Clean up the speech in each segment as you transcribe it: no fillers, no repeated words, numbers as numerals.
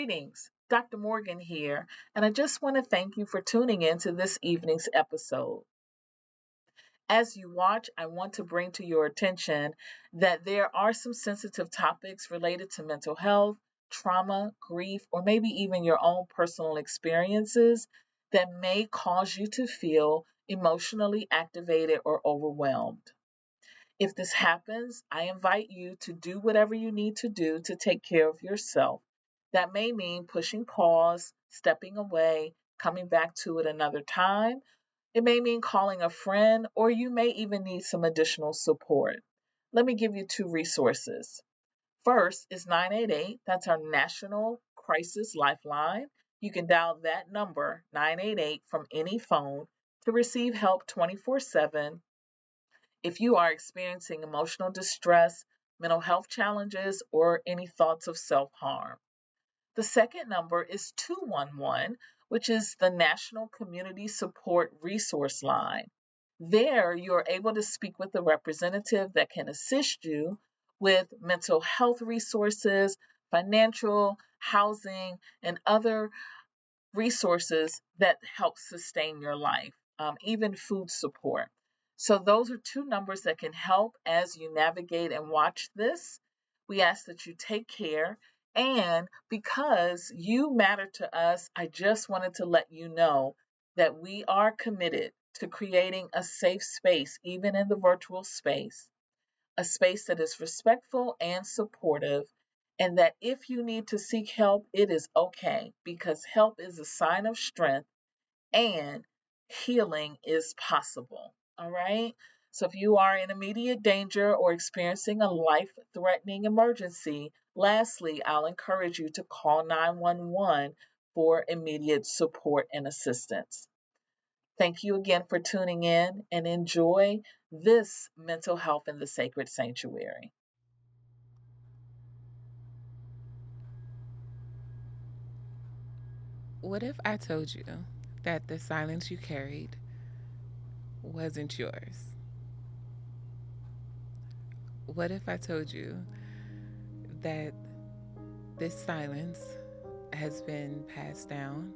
Greetings, Dr. Morgan here, and I just want to thank you for tuning in to this evening's episode. As you watch, I want to bring to your attention that there are some sensitive topics related to mental health, trauma, grief, or maybe even your own personal experiences that may cause you to feel emotionally activated or overwhelmed. If this happens, I invite you to do whatever you need to do to take care of yourself. That may mean pushing pause, stepping away, coming back to it another time. It may mean calling a friend, or you may even need some additional support. Let me give you two resources. First is 988, that's our National Crisis Lifeline. You can dial that number, 988, from any phone to receive help 24/7 if you are experiencing emotional distress, mental health challenges, or any thoughts of self harm. The second number is 211, which is the National Community Support Resource Line. There, you are able to speak with a representative that can assist you with mental health resources, financial, housing, and other resources that help sustain your life, even food support. So, those are two numbers that can help as you navigate and watch this. We ask that you take care. And because you matter to us, I just wanted to let you know that we are committed to creating a safe space, even in the virtual space, a space that is respectful and supportive, and that if you need to seek help, it is okay because help is a sign of strength and healing is possible. All right. So if you are in immediate danger or experiencing a life threatening emergency, lastly, I'll encourage you to call 911 for immediate support and assistance. Thank you again for tuning in and enjoy this mental health in the sacred sanctuary. What if I told you that the silence you carried wasn't yours? What if I told you that this silence has been passed down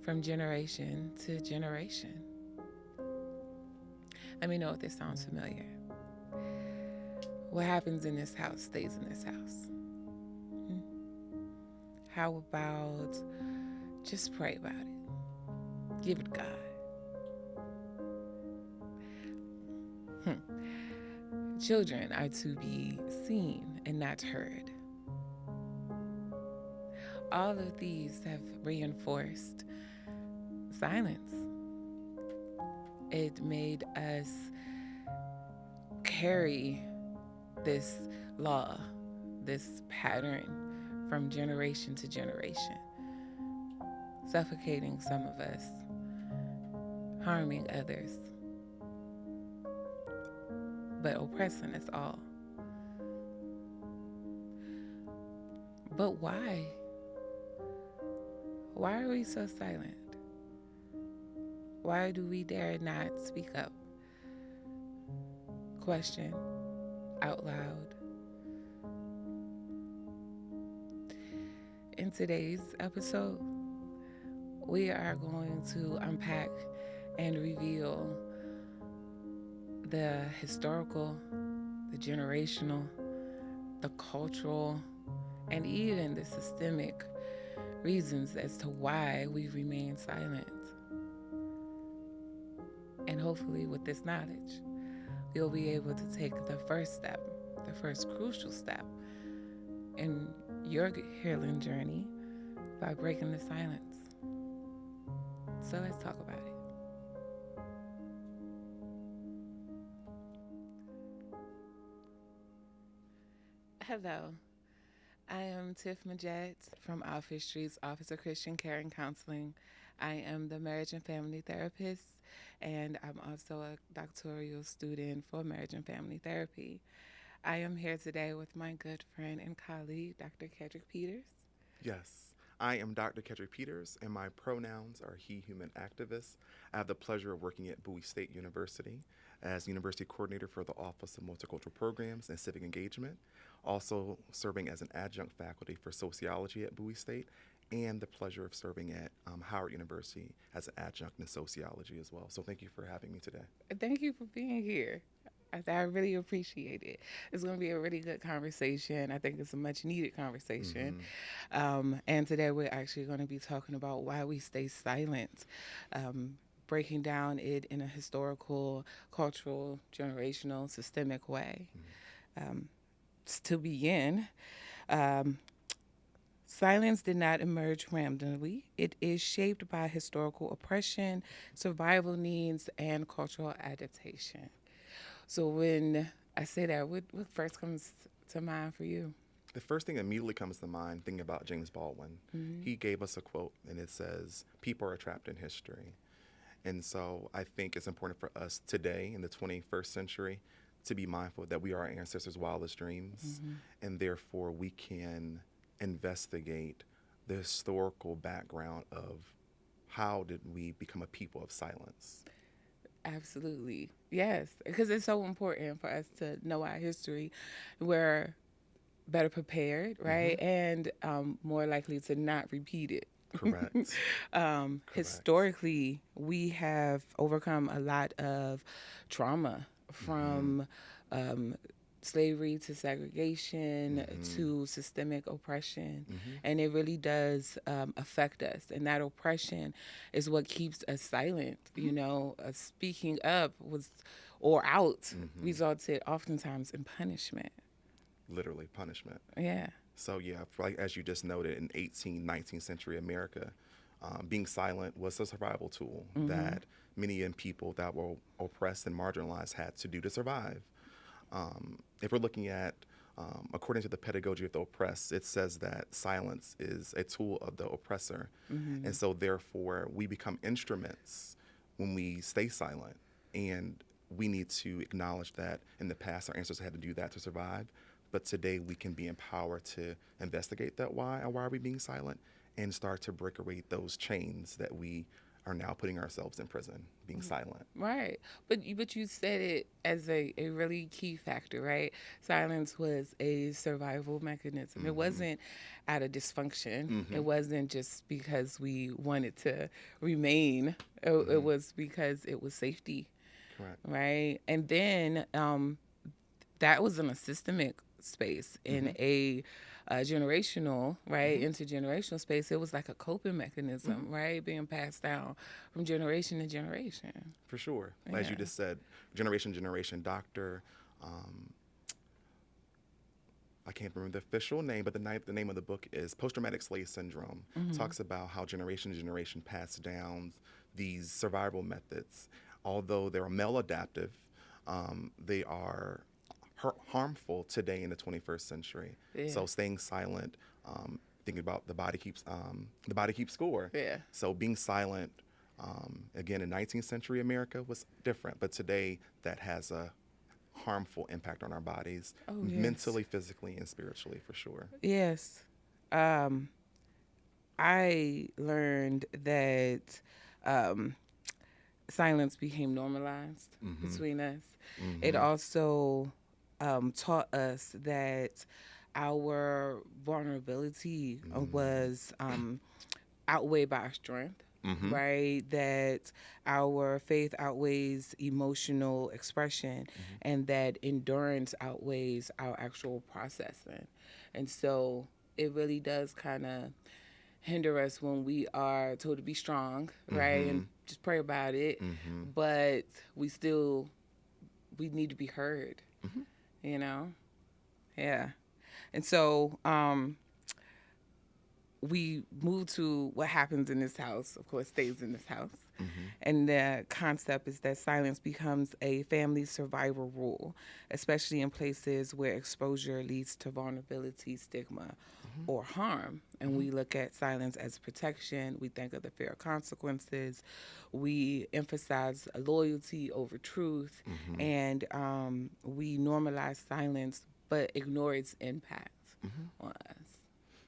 from generation to generation? Let me know if this sounds familiar. What happens in this house stays in this house. Hmm? How about just pray about it? Give it God. Children are to be seen and not heard. All of these have reinforced silence. It made us carry this law, this pattern from generation to generation, suffocating some of us, harming others, but oppressing us all. But why? Why are we so silent? Why do we dare not speak up, question out loud? In today's episode, we are going to unpack and reveal the historical, the generational, the cultural, and even the systemic reasons as to why we remain silent. And hopefully, with this knowledge, you'll be able to take the first step, the first crucial step in your healing journey by breaking the silence. So let's talk about it. Hello, I am Tiff Majette from Alfred Street's Office of Christian Care and Counseling. I am the marriage and family therapist, and I'm also a doctoral student for marriage and family therapy. I am here today with my good friend and colleague, Dr. Kedrick Peters. Yes, I am Dr. Kedrick Peters, and my pronouns are he, human activist. I have the pleasure of working at Bowie State University as University Coordinator for the Office of Multicultural Programs and Civic Engagement, also serving as an adjunct faculty for sociology at Bowie State, and the pleasure of serving at Howard University as an adjunct in sociology as well. So thank you for having me today. Thank you for being here. I really appreciate it. It's going to be a really good conversation. I think it's a much needed conversation. And today we're actually going to be talking about why we stay silent, breaking down it in a historical, cultural, generational, systemic way. To begin, silence did not emerge randomly. It is shaped by historical oppression, survival needs, and cultural adaptation. So when I say that, what first comes to mind for you? The first thing that immediately comes to mind, thinking about James Baldwin, he gave us a quote, and it says, "People are trapped in history." And so I think it's important for us today in the 21st century to be mindful that we are our ancestors' wildest dreams, and therefore we can investigate the historical background of how did we become a people of silence. Absolutely. Yes, because it's so important for us to know our history. We're better prepared, right? And more likely to not repeat it. Correct. Historically, we have overcome a lot of trauma from slavery to segregation to systemic oppression. And it really does affect us. And that oppression is what keeps us silent. You know, speaking up or out resulted oftentimes in punishment. Literally punishment. Yeah. So yeah, like as you just noted, in 18th, 19th century America, being silent was a survival tool that many young people that were oppressed and marginalized had to do to survive. If we're looking at, according to the pedagogy of the oppressed, it says that silence is a tool of the oppressor. And so therefore we become instruments when we stay silent. And we need to acknowledge that in the past our ancestors had to do that to survive. But today we can be empowered to investigate that why are we being silent and start to break away those chains that we are now putting ourselves in prison, being silent. Right. But you said it as a really key factor, right? Silence was a survival mechanism. It wasn't out of dysfunction. It wasn't just because we wanted to remain. It was because it was safety. Correct. Right. And then that was in a systemic space, in a generational, right, intergenerational space. It was like a coping mechanism, right, being passed down from generation to generation. For sure. Yeah. As you just said, generation, Dr. I can't remember the official name, but the name of the book is Post-Traumatic Slave Syndrome. Talks about how generation to generation passed down these survival methods. Although they're maladaptive, they are harmful today in the 21st century. Yeah. So staying silent, thinking about the body keeps score. Yeah. So being silent, again, in 19th century America was different, but today that has a harmful impact on our bodies, mentally, physically, and spiritually, for sure. Yes. I learned that silence became normalized between us. It also taught us that our vulnerability was outweighed by our strength, right? That our faith outweighs emotional expression, and that endurance outweighs our actual processing. And so it really does kind of hinder us when we are told to be strong, right? And just pray about it. But we need to be heard, you know? Yeah. And so we move to what happens in this house, of course, stays in this house. And the concept is that silence becomes a family survival rule, especially in places where exposure leads to vulnerability, stigma, or harm. And we look at silence as protection. We think of the fear of consequences. We emphasize loyalty over truth. And we normalize silence but ignore its impact on us.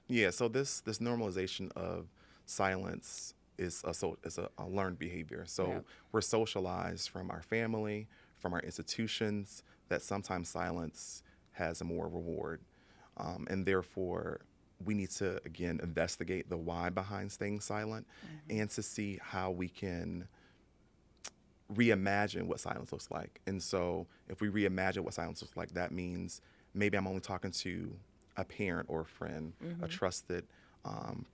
Yeah, so this normalization of silence is a learned behavior. So we're socialized from our family, from our institutions, that sometimes silence has a more reward. And therefore, we need to, again, investigate the why behind staying silent and to see how we can reimagine what silence looks like. And so if we reimagine what silence looks like, that means maybe I'm only talking to a parent or a friend, a trusted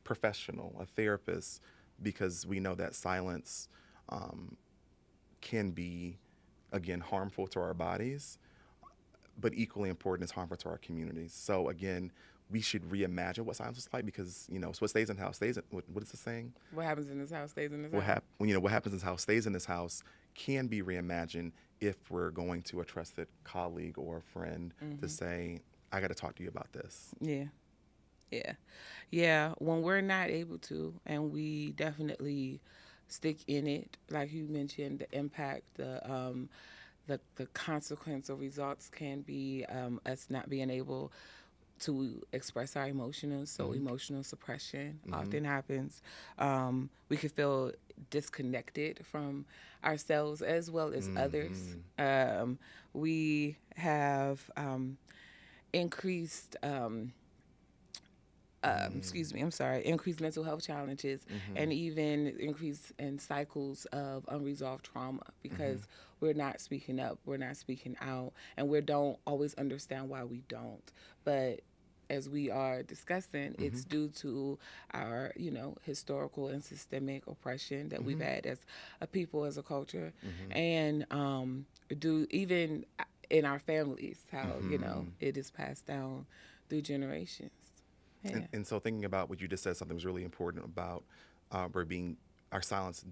professional, a therapist, because we know that silence can be, again, harmful to our bodies, but equally important is harmful to our communities. So again, we should reimagine what silence is like, because so what stays in the house stays in, what is the saying? What happens in this house stays in this house. What happens in this house stays in this house can be reimagined if we're going to a trusted colleague or a friend to say, I got to talk to you about this. Yeah. When we're not able to, and we definitely stick in it, like you mentioned, the impact, the consequence or results can be us not being able to express our emotions. So emotional suppression often happens. We could feel disconnected from ourselves as well as others. We have increased increased mental health challenges and even increase in cycles of unresolved trauma because we're not speaking up, we're not speaking out, and we don't always understand why we don't. But as we are discussing, it's due to our, historical and systemic oppression that we've had as a people, as a culture, and do even in our families, how, it is passed down through generations. Yeah. And so thinking about what you just said, something was really important about our silence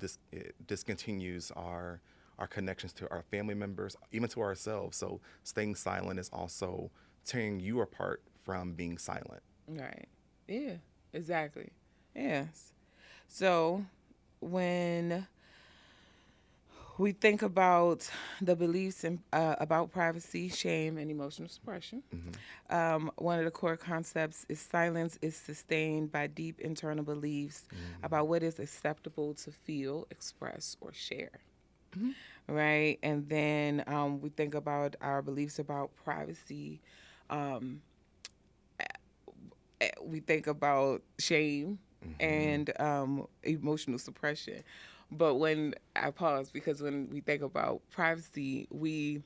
discontinues our connections to our family members, even to ourselves. So staying silent is also tearing you apart from being silent. Right. Yeah, exactly. Yes. So when we think about the beliefs about privacy, shame, and emotional suppression, one of the core concepts is silence is sustained by deep internal beliefs about what is acceptable to feel, express, or share. Right? And then we think about our beliefs about privacy. We think about shame and emotional suppression. But when I pause, because when we think about privacy, we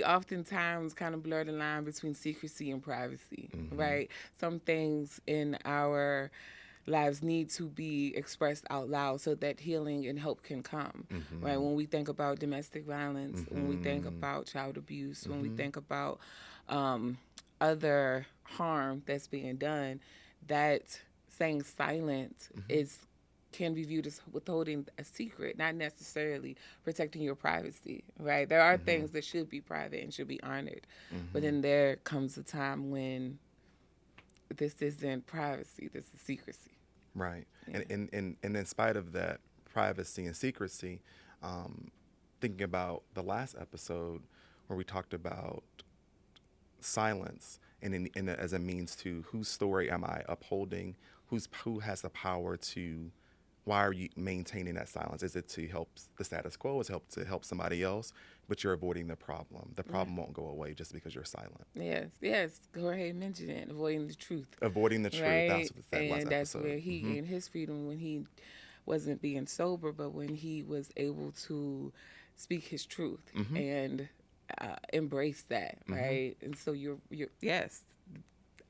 oftentimes kind of blur the line between secrecy and privacy, right? Some things in our lives need to be expressed out loud so that healing and hope can come, right? When we think about domestic violence, when we think about child abuse, when we think about other harm that's being done, that staying silent can be viewed as withholding a secret, not necessarily protecting your privacy, right? There are things that should be private and should be honored, but then there comes a time when this isn't privacy, this is secrecy. Right. Yeah. And in spite of that privacy and secrecy, thinking about the last episode where we talked about silence and as a means to whose story am I upholding, who has the power to, why are you maintaining that silence? Is it to help the status quo? Is it to help somebody else? But you're avoiding the problem. The problem won't go away just because you're silent. Yes. Jorge mentioned it, avoiding the truth. Avoiding the truth. Right? That's what the last episode. That's where he Mm-hmm. gained his freedom, when he wasn't being sober, but when he was able to speak his truth and embrace that, right? And so you're yes,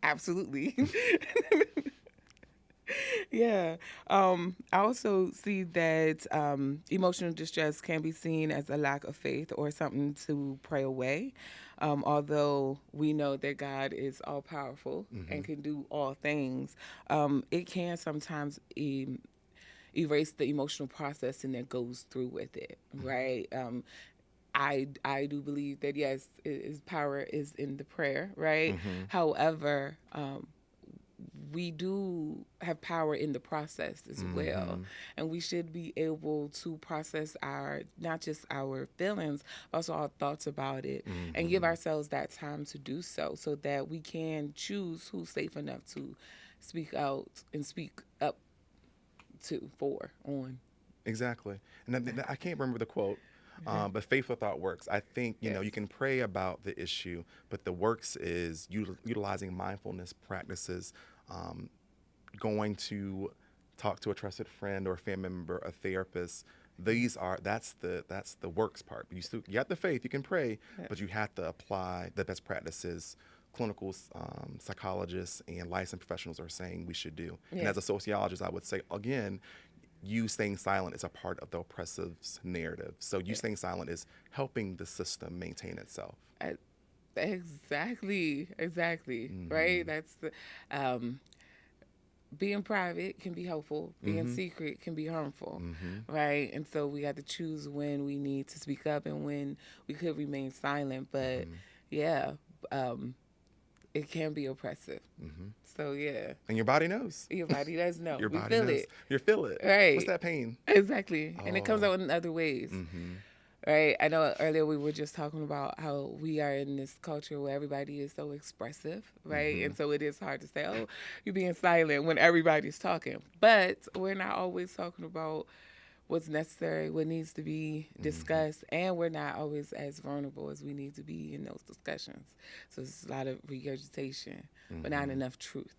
absolutely. Yeah. I also see that emotional distress can be seen as a lack of faith or something to pray away. Although we know that God is all powerful and can do all things, it can sometimes erase the emotional processing that goes through with it, right? I do believe that, yes, his power is in the prayer, right? However, we do have power in the process as well. And we should be able to process not just our feelings, also our thoughts about it, and give ourselves that time to do so that we can choose who's safe enough to speak out and speak up on. Exactly. And I can't remember the quote, But faith without works. I think, Yes. you can pray about the issue, but the works is utilizing mindfulness practices, going to talk to a trusted friend or family member, a therapist. That's the works part. You got the faith, you can pray, but you have to apply the best practices clinical psychologists and licensed professionals are saying we should do. And Yeah. as a sociologist, I would say, again, you staying silent is a part of the oppressive's narrative. So you staying silent is helping the system maintain itself. I, exactly. Right. That's the being private can be helpful. Being secret can be harmful. Right. And so we got to choose when we need to speak up and when we could remain silent. But yeah, it can be oppressive. So yeah. And your body knows. Your body does know. Your we body feel knows. it. You feel it. Right. What's that pain? Exactly. And it comes Oh. out in other ways. Right. I know earlier we were just talking about how we are in this culture where everybody is so expressive, right? And so it is hard to say, oh, you're being silent when everybody's talking. But we're not always talking about what's necessary, what needs to be discussed, and we're not always as vulnerable as we need to be in those discussions. So it's a lot of regurgitation, but not enough truth.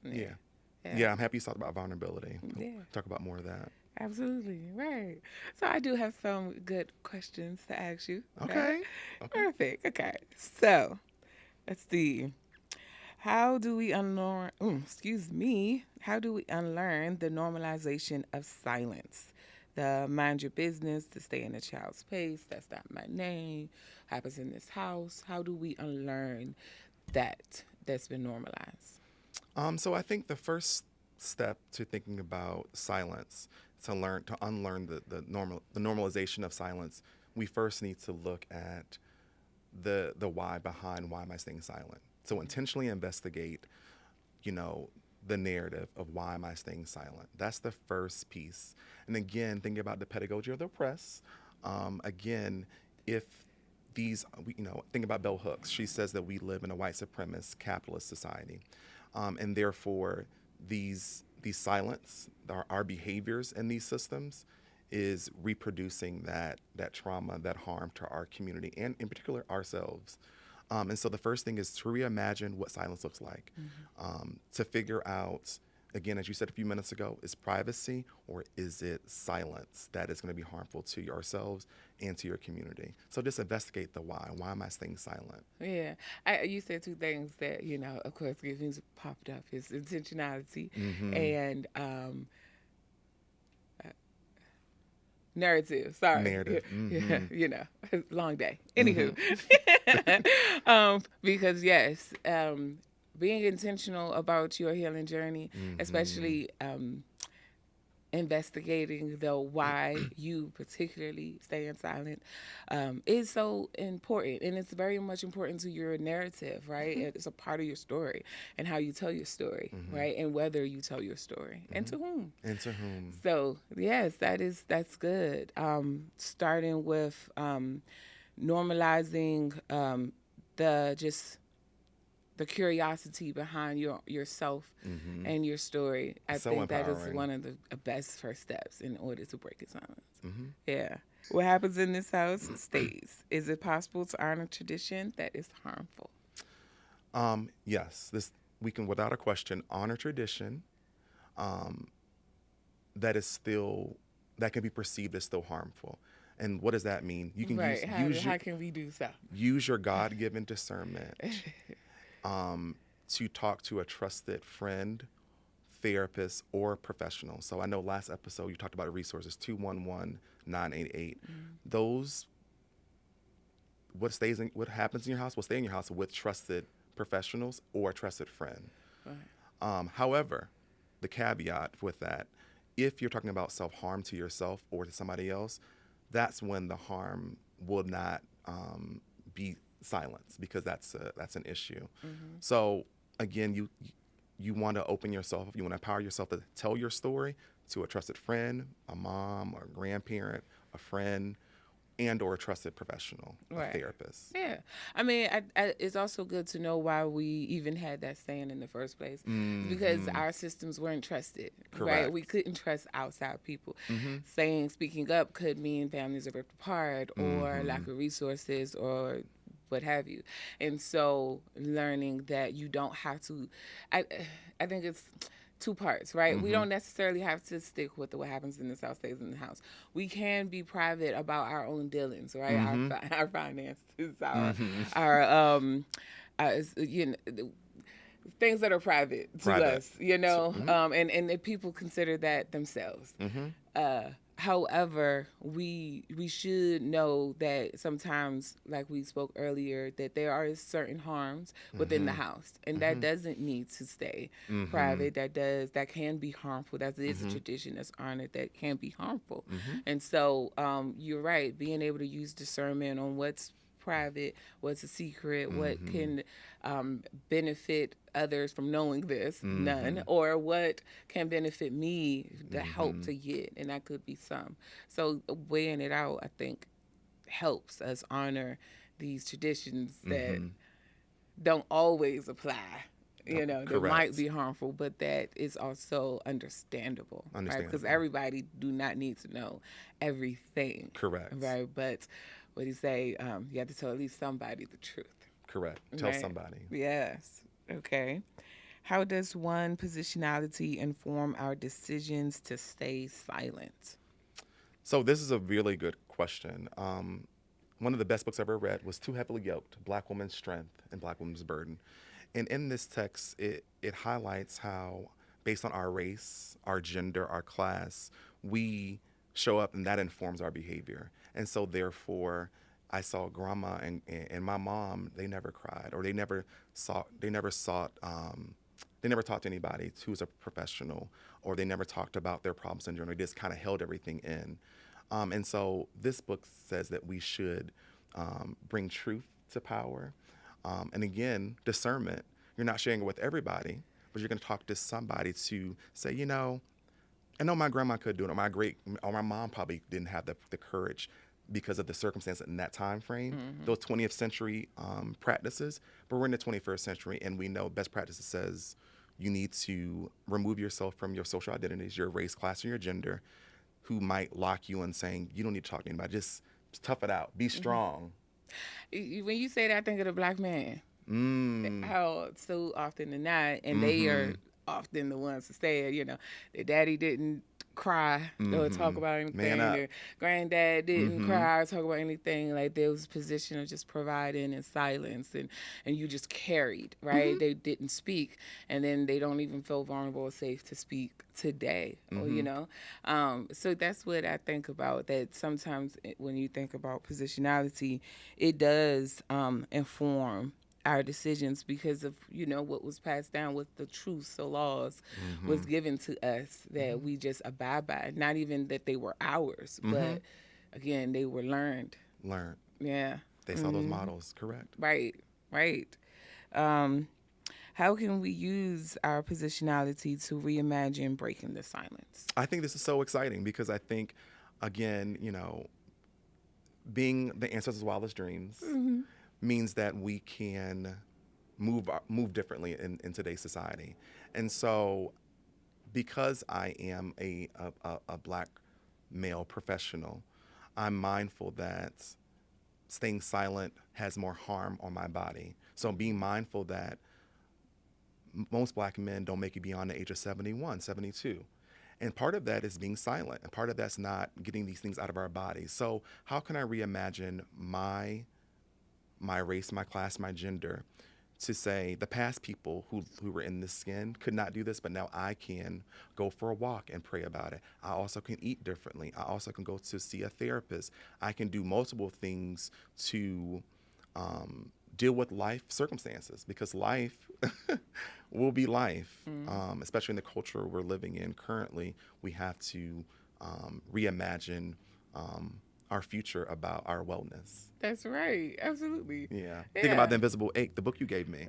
Yeah. Yeah, I'm happy you talked about vulnerability. Yeah. Talk about more of that. Absolutely, right. So I do have some good questions to ask you. Okay. Perfect. Okay. So let's see. How do we unlearn, how do we unlearn the normalization of silence? The mind your business, to stay in a child's space, that's not my name, happens in this house. How do we unlearn that's been normalized? So I think the first step to thinking about silence, to unlearn the normalization of silence, we first need to look at the why behind why am I staying silent. So intentionally investigate, the narrative of why am I staying silent. That's the first piece. And again, thinking about the pedagogy of the oppressed. Again, if think about Bell Hooks. She says that we live in a white supremacist capitalist society. And therefore, these silence, our behaviors in these systems is reproducing that trauma, that harm to our community, and in particular ourselves. And so the first thing is to reimagine what silence looks like, to figure out, again, as you said a few minutes ago, is privacy or is it silence that is going to be harmful to yourselves and to your community? So just investigate the why. Why am I staying silent? Yeah. You said two things that, of course, things popped up. Is intentionality and narrative. Sorry. Narrative. Yeah, long day. Anywho. Because, yes, being intentional about your healing journey, especially investigating the why you particularly staying silent, is so important. And it's very much important to your narrative, right? It's a part of your story and how you tell your story, right? And whether you tell your story and to whom. And to whom. So, yes, that's good. Starting with normalizing the curiosity behind yourself and your story. I So think that is empowering. one of the best first steps in order to break its silence. Yeah. What happens in this house stays. Is it possible to honor tradition that is harmful? Yes, we can, without a question, honor tradition that can be perceived as still harmful. And what does that mean? You can Right. How can we do so? use your God-given discernment to talk to a trusted friend, therapist, or professional. So I know last episode you talked about resources, 211-988. Those, what happens in your house will stay in your house with trusted professionals or a trusted friend. Right. However, the caveat with that, if you're talking about self-harm to yourself or to somebody else, that's when the harm will not be silenced, because that's an issue. So again, you want to open yourself up, you want to empower yourself to tell your story to a trusted friend, a mom or a grandparent, a friend, and or a trusted professional, a Right. therapist. Yeah. I mean, it's also good to know why we even had that saying in the first place. It's because our systems weren't trusted, right? We Correct. couldn't trust outside people. Mm-hmm. Speaking up could mean families are ripped apart or lack of resources or what have you. And so learning that you don't have to, I, I think it's two parts, right? We don't necessarily have to stick with what happens in this house stays in the house. We can be private about our own dealings, right? Our finances, our things that are private to Private. us, and if people consider that themselves. However, we should know that sometimes, like we spoke earlier, that there are certain harms within the house, and that doesn't need to stay private. That can be harmful. That is a tradition that's honored that can be harmful, and so you're right. Being able to use discernment on what's private, what's a secret, what can benefit others from knowing this, none, or what can benefit me, the help to get, and that could be some. So weighing it out, I think, helps us honor these traditions that don't always apply. That might Correct. be harmful, but that is also understandable, right? Because Understandable. everybody do not need to know everything, Correct. right? But what do you say? You have to tell at least somebody the truth. Correct. Tell Right. somebody. Yes. Okay. How does one positionality inform our decisions to stay silent? So this is a really good question. One of the best books I ever read was Too Heavily Yoked, Black Woman's Strength and Black Woman's Burden. And in this text, it highlights how, based on our race, our gender, our class, we show up and that informs our behavior. And so therefore, I saw grandma and my mom, they never cried, or they never talked to anybody who's a professional, or they never talked about their problems in general. They just kind of held everything in. And so this book says that we should bring truth to power. And again, discernment. You're not sharing it with everybody, but you're going to talk to somebody to say, I know my grandma could do it, or my mom probably didn't have the courage because of the circumstance in that time frame, those 20th century practices. But we're in the 21st century, and we know best practices says you need to remove yourself from your social identities, your race, class, or your gender, who might lock you in saying, you don't need to talk to anybody. Just tough it out. Be strong. When you say that, I think of the black man. How so often than not, and they are often the ones to say it, their daddy didn't cry or talk about anything. Their granddad didn't cry or talk about anything. Like there was a position of just providing and silence, and you just carried, right? They didn't speak, and then they don't even feel vulnerable or safe to speak today, or so that's what I think about, that sometimes when you think about positionality, it does inform our decisions because of what was passed down with the truths, the laws was given to us that we just abide by. Not even that they were ours, but again, they were learned. Yeah. They saw those models. Correct. Right. How can we use our positionality to reimagine breaking the silence? I think this is so exciting because I think, again, being the ancestors' wildest dreams means that we can move differently in today's society. And so because I am a black male professional, I'm mindful that staying silent has more harm on my body. So being mindful that most black men don't make it beyond the age of 71, 72. And part of that is being silent, and part of that's not getting these things out of our bodies. So how can I reimagine my race, my class, my gender, to say the past people who were in this skin could not do this, but now I can go for a walk and pray about it. I also can eat differently. I also can go to see a therapist. I can do multiple things to deal with life circumstances, because life will be life, especially in the culture we're living in currently. We have to reimagine our future about our wellness. That's right. Absolutely. Yeah. Think about The Invisible Ache, the book you gave me.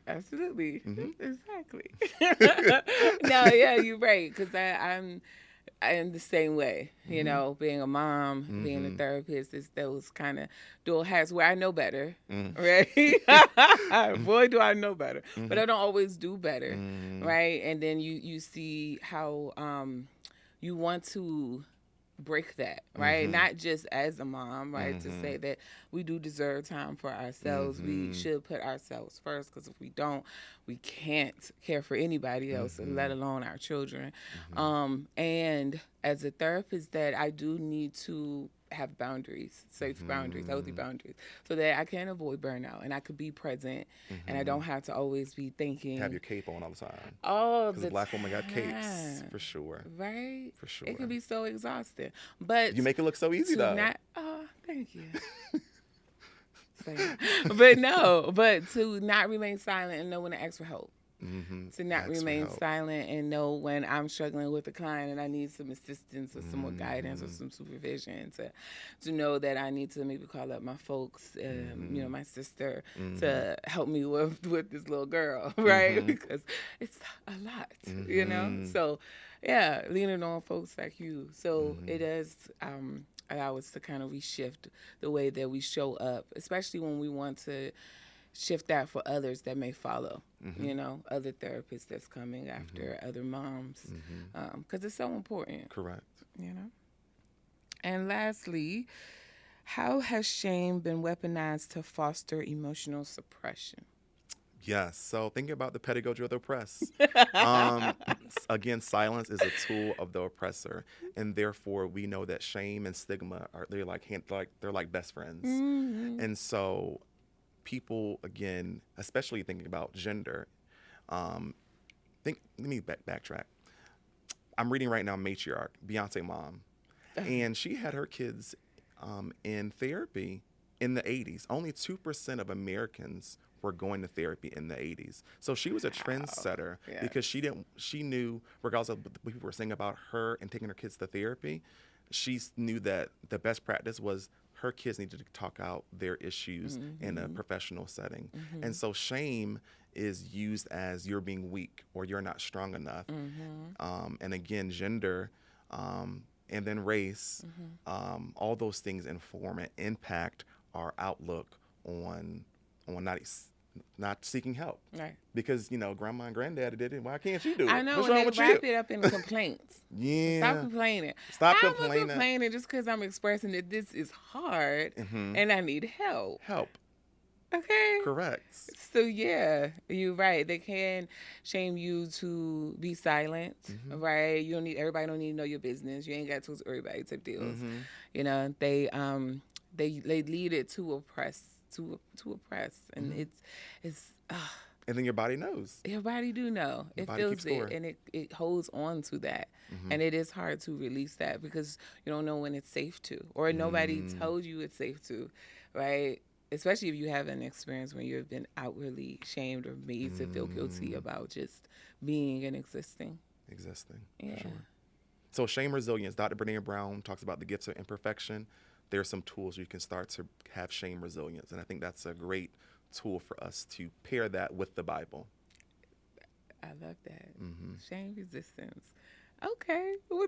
Absolutely. Exactly. No, yeah, you're right. Because I'm in the same way, you know, being a mom, being a therapist, is those kind of dual hats where I know better, right? Boy, do I know better, but I don't always do better, right? And then you see how you want to break that, right? Not just as a mom, right? To say that we do deserve time for ourselves. We should put ourselves first, because if we don't, we can't care for anybody else, let alone our children. And as a therapist, that I do need to have boundaries, safe boundaries, healthy boundaries, so that I can avoid burnout and I could be present, and I don't have to always be thinking. Have your cape on all the time. All Because the a black woman got capes, time. for sure. Right? For sure. It can be so exhausting. But You make it look so easy, though. Thank you. But to not remain silent and know when to ask for help. To not remain silent and know when I'm struggling with a client and I need some assistance or some more guidance or some supervision, to know that I need to maybe call up my folks, you know, my sister, to help me with this little girl, right? Because it's a lot, you know? So, yeah, leaning on folks like you. So it does allow us to kind of reshift the way that we show up, especially when we want to shift that for others that may follow, you know, other therapists that's coming after, other moms, because it's so important. Correct. You know? And lastly, how has shame been weaponized to foster emotional suppression? Yes. So thinking about the pedagogy of the oppressed. Again, silence is a tool of the oppressor, and therefore we know that shame and stigma they're like best friends. And so people, again, especially thinking about gender, let me backtrack. I'm reading right now Matriarch, Beyonce mom, and she had her kids in therapy in the 80s. Only 2% of Americans were going to therapy in the 80s. So she was a trendsetter because she knew, regardless of what people were saying about her and taking her kids to therapy, she knew that the best practice was her kids needed to talk out their issues in a professional setting. And so shame is used as you're being weak or you're not strong enough. And again, gender and then race, all those things inform and impact our outlook on not seeking help. Right. Because, you know, grandma and granddaddy did it. Why can't you do it? I know, What's and wrong they with wrap you? it up in complaints. Stop complaining. Stop I'm complaining. complaining just because I'm expressing that this is hard and I need help. Okay? Correct. So, yeah, you're right. They can shame you to be silent, right? Everybody don't need to know your business. You ain't got to talk to everybody type deals. You know, they lead it to oppress, and it's and then your body knows. Your body do know. It feels it, and it holds on to that. And it is hard to release that because you don't know when it's safe to, or nobody told you it's safe to, right? Especially if you have an experience when you've been outwardly shamed or made to feel guilty about just being and existing. Yeah. Sure. So shame resilience. Dr. Brene Brown talks about the gifts of imperfection. There are some tools you can start to have shame resilience. And I think that's a great tool for us to pair that with the Bible. I love that. Shame resistance. Okay. Well,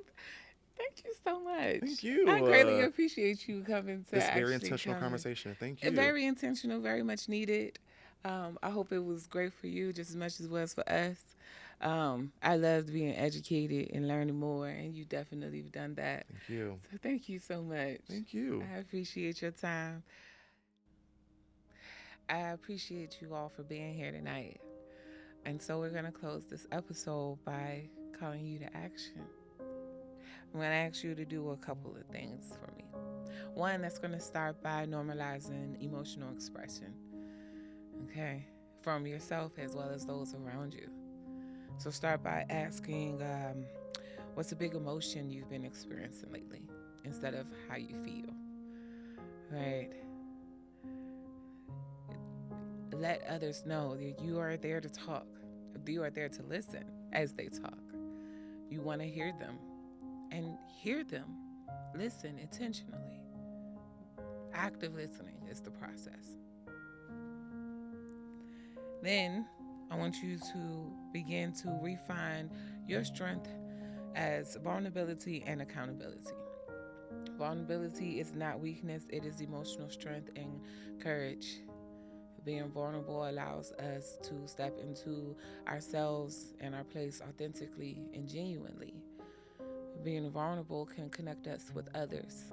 thank you so much. Thank you. I greatly appreciate you coming to this very intentional conversation. Thank you. Very intentional, very much needed. I hope it was great for you just as much as it was for us. I loved being educated and learning more, and you definitely have done that. Thank you. So thank you so much. Thank you. I appreciate your time. I appreciate you all for being here tonight. And so we're going to close this episode by calling you to action. I'm going to ask you to do a couple of things for me. One, that's going to start by normalizing emotional expression, okay, from yourself as well as those around you. So start by asking, what's a big emotion you've been experiencing lately, instead of how you feel, right? Let others know that you are there to talk. You are there to listen as they talk. You want to hear them and hear them. Listen intentionally. Active listening is the process. Then I want you to begin to refine your strength as vulnerability and accountability. Vulnerability is not weakness, it is emotional strength and courage. Being vulnerable allows us to step into ourselves and our place authentically and genuinely. Being vulnerable can connect us with others.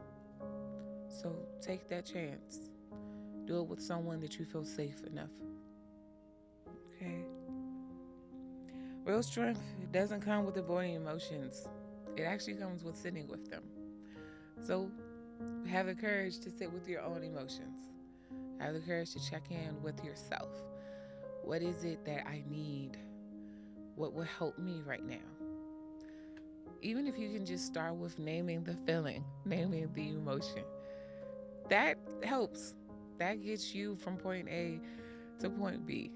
So take that chance. Do it with someone that you feel safe enough. Okay? Real strength doesn't come with avoiding emotions. It actually comes with sitting with them. So have the courage to sit with your own emotions. Have the courage to check in with yourself. What is it that I need? What will help me right now? Even if you can just start with naming the feeling, naming the emotion, that helps. That gets you from point A to point B.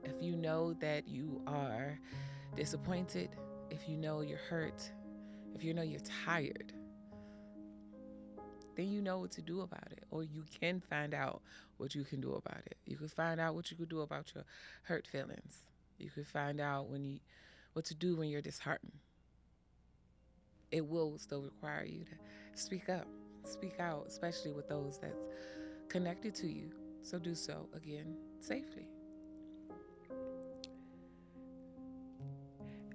If you know that you are disappointed, if you know you're hurt, if you know you're tired, then you know what to do about it, or you can find out what you can do about it. You can find out what you could do about your hurt feelings. You can find out what to do when you're disheartened. It will still require you to speak up, speak out, especially with those that's connected to you. So do so, again, safely.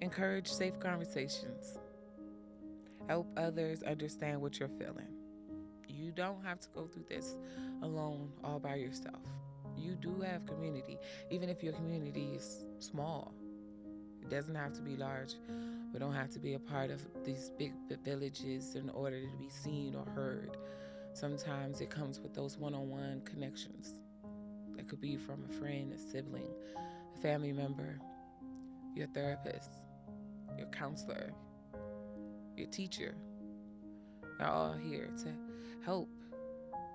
Encourage safe conversations. Help others understand what you're feeling. You don't have to go through this alone, all by yourself. You do have community, even if your community is small. It doesn't have to be large. We don't have to be a part of these big villages in order to be seen or heard. Sometimes it comes with those one-on-one connections. That could be from a friend, a sibling, a family member, your therapist, your counselor, your teacher. They're all here to help,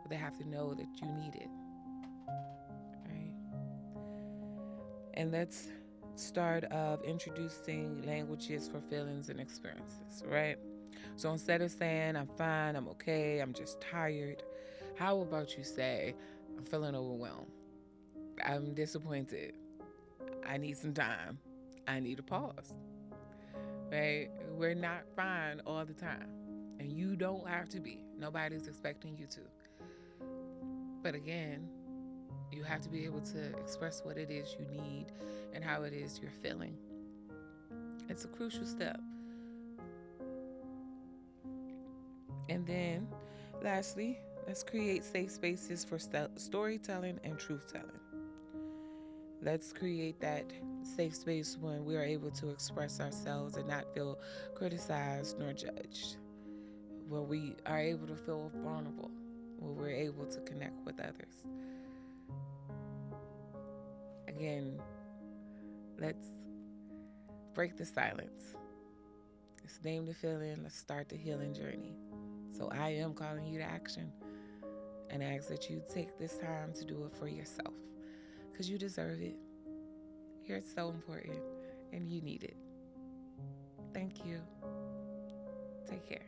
but they have to know that you need it, right? And let's start of introducing languages for feelings and experiences, right? So instead of saying, I'm fine, I'm okay, I'm just tired, how about you say, I'm feeling overwhelmed, I'm disappointed, I need some time, I need a pause, right? We're not fine all the time, and you don't have to be. Nobody's expecting you to. But again, you have to be able to express what it is you need and how it is you're feeling. It's a crucial step. And then, lastly, let's create safe spaces for storytelling and truth telling. Let's create that safe space when we are able to express ourselves and not feel criticized nor judged, where we are able to feel vulnerable, where we're able to connect with others. Again, let's break the silence. Let's name the feeling. Let's start the healing journey. So I am calling you to action and ask that you take this time to do it for yourself, because you deserve it. You're so important and you need it. Thank you. Take care.